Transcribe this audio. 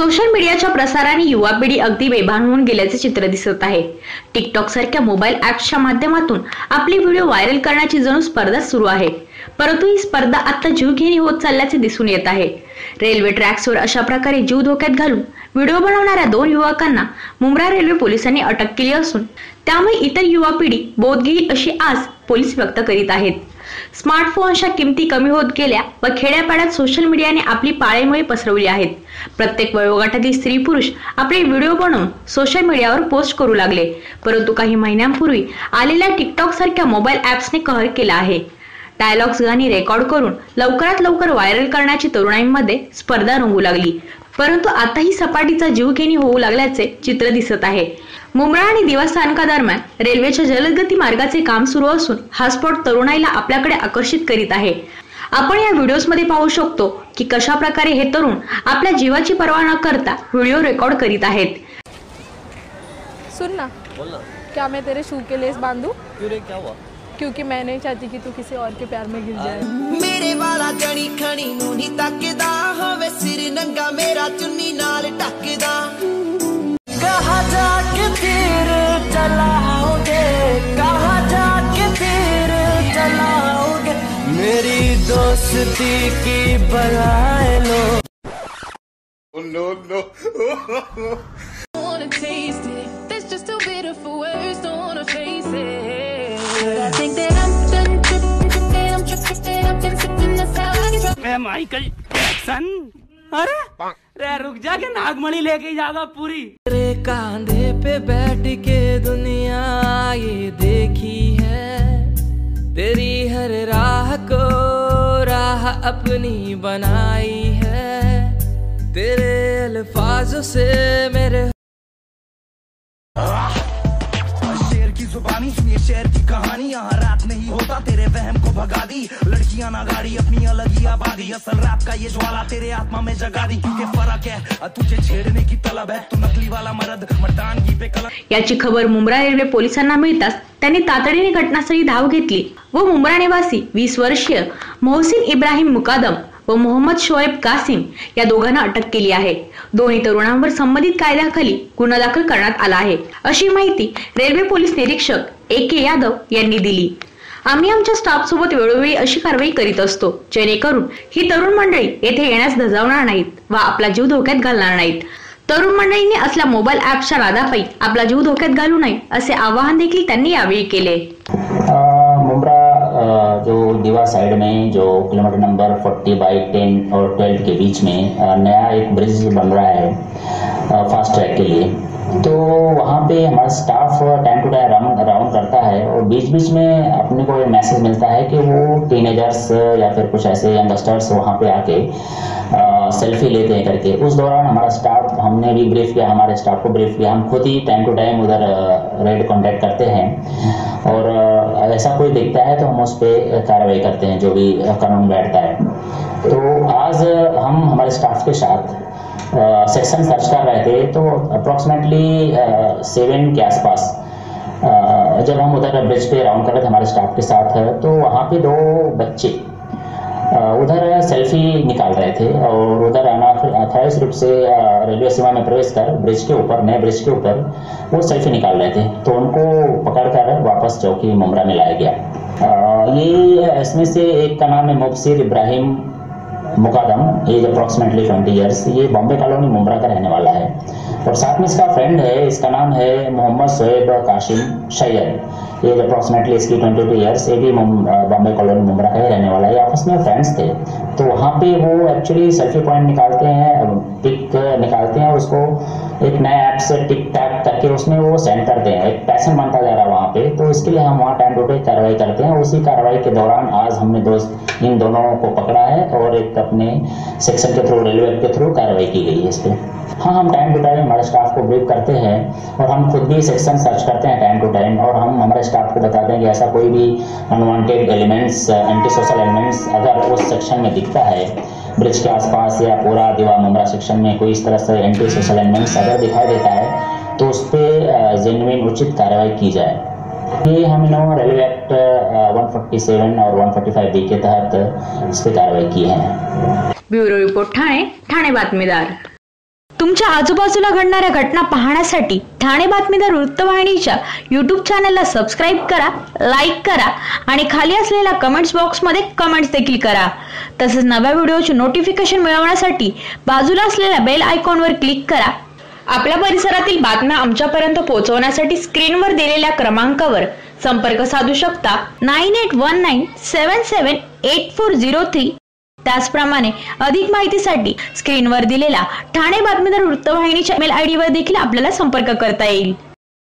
Social मीडियाच्या प्रसाराने युवा पिढी अगदी बेभान होऊन गेल्याचे चित्र दिसत आहे। टिकटॉक सारख्या मोबाईल ॲप्सच्या माध्यमातून आपले व्हिडिओ व्हायरल करण्याची जणू स्पर्धा सुरू आहे, परंतु ही स्पर्धा आता जीवघेणी होत चालल्याचे दिसून येत आहे। रेल्वे ट्रॅक्सवर अशा प्रकारे जीव धोक्यात घालून व्हिडिओ बनवणाऱ्या 2 युवकांना मुंब्रा रेल्वे पोलिसांनी अटक केली असून त्यामुळे इतर युवा पिढी बोध घेईल अशी आस पोलीस व्यक्त करीत आहेत। स्मार्टफोनच्या किमती कमी होत गेल्या व खेड्यापाड्यात सोशल मीडियाने आपली पाळेमुळे पसरवली आहेत। प्रत्येक वयोगटातील स्त्री पुरुष आपले व्हिडिओ बनवून सोशल मीडियावर पोस्ट करू लागले, परंतु काही महिन्यांपूर्वी आलेल्या टिकटॉक सारख्या मोबाईल ॲप्सने कहर केला आहे। डायलॉग्स गाणी रेकॉर्ड करून लवकरात लवकर व्हायरल करण्याची तरुणाईंमध्ये स्पर्धा रंगू लागली, परंतु आता ही सपाटीचा जीवघेणी होऊ लागल्याचे चित्र दिसत आहे। मुंब्रा आणि दिवा स्थानकादरम्यान रेल्वेच्या जलदगती मार्गाचे काम सुरू असून हा स्पॉट तरुणाईला आपल्याकडे आकर्षित करीत आहे। आपण या व्हिडिओज मध्ये पाहू शकतो की कशा प्रकारे हे तरुण आपल्या जीवाची पर्वा न करता व्हिडिओ रेकॉर्ड करीत आहेत। सुन ना, बोल ना। क्या मैं तेरे शू के लेस बांधूं? क्यों रे, क्या हुआ? क्योंकि मैं नहीं चाहती कि तू किसी और के प्यार में गिर जाए। मेरे वाला जणी खणी नू नहीं तकदा, होवे सिर नंगा मेरा चुन्नी नाल टकदा। कहाँ जाके तीर चलाओगे, कहाँ जाके तीर चलाओगे, मेरी दोस्ती की बलाए लो। No, no. Wanna taste it, that's just too bitter for words, don't wanna face it. I think that I'm done tripping, I'm tripping, I've been sipping, that's how I get drunk. मैं Michael Jackson. अरे रे रुक जा के नागमणि लेके जागा पूरी। तेरे कांधे पे बैठ के दुनिया ये देखी है, तेरी हर राह को राह अपनी बनाई है, तेरे अल्फाजों से मेरे शेर की जुबानी सुनिए शेर की कहानी, यहाँ रात नहीं होता तेरे वहम को भगा दी, लड़कियां ना गाड़ी अपनी अलग ही आबादी, असल रात का ये ज्वाला तेरे आत्मा में जगा दी, क्योंकि फर्क है तुझे छेड़ने की तलब है, तू नकली वाला मर्द मर्दानगी पे कलम। याची खबर मुंब्रा रेल्वे पोलिसांना मिळताच त्यांनी तातडीने घटनास्थळी धाव घेतली व मुंब्रा निवासी 20 वर्षीय मोहसिन इब्राहिम मुकादम व मोहम्मद शोएब कासिम या दोघांना अटक केली आहे। दोन्ही तरुणांवर संबंधित कायद्याखाली गुन्हा दाखल करण्यात आला आहे, अशी माहिती रेल्वे पोलीस निरीक्षक AK यादव यांनी दिली। आम्ही आमच्या स्टाफ सोबत वेळोवेळी अशी कारवाई करीत असतो, जेणेकरून ही तरुण मंडळी येथे येण्यास धजावणार नाहीत व आपला जीव धोक्यात घालणार नाहीत। तरुण मंडळींनी असल्या मोबाईल ॲप्सच्या नादापायी आपला जीव धोक्यात घालू नये असे आवाहन देखील त्यांनी यावेळी केले। मुंब्रा जो दीवा साइड में जो किलोमीटर नंबर 40/10 और 12 के बीच में नया एक ब्रिज बन रहा है फास्ट ट्रैक के लिए, तो वहाँ पे हमारा staff time to time round करता है और बीच बीच में अपने को मैसेज मिलता है कि वो टीनेजर्स या फिर कुछ ऐसे यंगस्टर्स वहाँ पे आके सेल्फी लेते हैं करके। उस दौरान हमारा स्टाफ, हमने भी ब्रीफ किया, हमारे स्टाफ को ब्रीफ किया, हम खुद ही टाइम टू टाइम उधर रेड कॉन्टैक्ट करते हैं और ऐसा कोई दिखता है तो हम उस पर कार्रवाई करते हैं जो भी कानून बैठता है। तो आज हम हमारे स्टाफ के साथ सेक्शन सर्च कर रहे थे, तो अप्रॉक्सीमेटली 7 के आसपास जब हम उधर ब्रिज पे राउंड कर रहे थे हमारे स्टाफ के साथ, तो वहाँ पे 2 बच्चे उधर सेल्फी निकाल रहे थे और उधर अनाथाइज रूप से रेलवे सीमा में प्रवेश कर ब्रिज के ऊपर, नए ब्रिज के ऊपर वो सेल्फी निकाल रहे थे, तो उनको पकड़कर वापस चौकी मुंब्रा में लाया गया। ये इसमें से एक का नाम है मोहसिन इब्राहिम मुकादम, एज अप्रॉक्सीमेटली 20 ईयर्स, ये बॉम्बे कॉलोनी मुंब्रा का रहने वाला है, और साथ में इसका फ्रेंड है, इसका नाम है मोहम्मद शोएब कासिम शैयद, एज अप्रॉक्सीमेटली इसकी 22 ईयर्स, ये भी बॉम्बे कॉलोनी मुंब्रा का रहने वाला है। आपस में फ्रेंड्स थे, तो वहाँ पे वो एक्चुअली सेल्फी पॉइंट निकालते हैं, पिक निकालते हैं और उसको एक नया ऐप से टिक टैक करके उसमें वो सेंड करते हैं, एक पैशन बनता जा रहा है वहाँ पे, तो इसके लिए हम वहाँ टाइम टू टाइम कार्रवाई करते हैं। उसी कार्रवाई के दौरान आज हमने इन दोनों को पकड़ा है और एक अपने सेक्शन के थ्रू, रेलवे के थ्रू कार्रवाई की गई है इस पर। हाँ, हम टाइम टू टाइम हमारे स्टाफ को ब्रीफ करते हैं और हम खुद भी सेक्शन सर्च करते हैं टाइम टू टाइम, और हम हमारे स्टाफ को बताते हैं कि ऐसा कोई भी unwanted elements, anti social elements अगर उस सेक्शन में दिखता है, ब्रिज के आसपास या पूरा दीवा मुंब्रा सेक्शन में कोई इस तरह से एंटी सोशल एलिमेंट्स अगर दिखाई देता है, तो उस पर जेन्युइन उचित कार्रवाई की जाए। ये हम रेलवे एक्ट 147 और 145B के तहत इस पर कार्रवाई की है। Bureau report Thane Batmidar. तुमच्या आजूबाजूला घडणाऱ्या घटना पाहण्यासाठी ठाणे बातमीदार वृत्तवाहिनीच्या YouTube चॅनलला सबस्क्राईब करा, लाईक करा आणि खाली असलेल्या कमेंट्स बॉक्समध्ये कमेंट्स देखील करा. तसेच नव्या व्हिडिओचे नोटिफिकेशन मिळवण्यासाठी बाजूला असलेल्या बेल आयकॉनवर क्लिक करा. आपल्या परिसरातील बातम्या आमच्यापर्यंत पोहोचवण्यासाठी स्क्रीनवर दिलेल्या क्रमांकावर संपर्क साधू शकता 9819778403. त्याचप्रमाणे अधिक माहितीसाठी स्क्रीनवर दिलेला ठाणे बातमीदार वृत्तवाहिनीच्या ईमेल आयडी वर देखील आपल्याला संपर्क करता येईल.